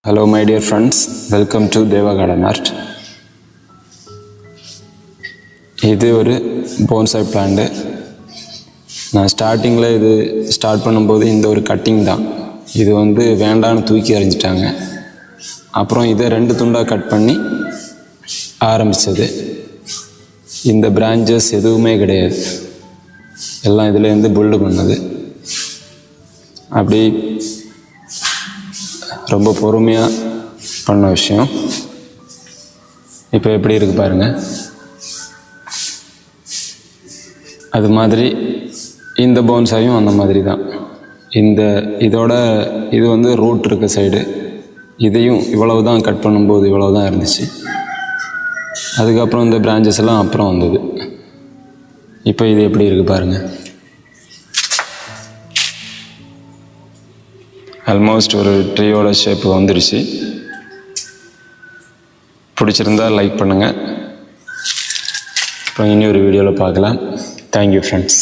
Hello my dear friends, welcome to Deva Garden Art. இது ஒரு bonsai plant. நான் ஸ்டார்டிங்கில் இது ஸ்டார்ட் பண்ணும்போது இந்த ஒரு கட்டிங் தான். இது வேண்டான்னு தூக்கி எறிஞ்சிட்டாங்க. அப்புறம் இதை 2 துண்டாக கட் பண்ணி ஆரம்பித்தது. இந்த பிரான்ச்சஸ் எதுவுமே கிடையாது, எல்லாம் இதுலேருந்து பில்டு பண்ணது. அப்படி ரொம்ப பொறுமையாக பண்ண விஷயம். இப்போ எப்படி இருக்குது பாருங்கள். அது மாதிரி இந்த போன்சாயும் அந்த மாதிரி தான். இது ரூட் இருக்க சைடு, இதையும் இவ்வளவு தான் கட் பண்ணும்போது இவ்வளவு தான் இருந்துச்சு. அதுக்கப்புறம் இந்த பிரான்ச்சஸ் எல்லாம் அப்புறம் வந்தது. இப்போ இது எப்படி இருக்குது பாருங்கள். ஆல்மோஸ்ட் ஒரு ட்ரீயோட ஷேப் வந்துருச்சு. பிடிச்சிருந்தா லைக் பண்ணுங்கள். அப்புறம் இனி ஒரு வீடியோவில் பார்க்கலாம். Thank you friends.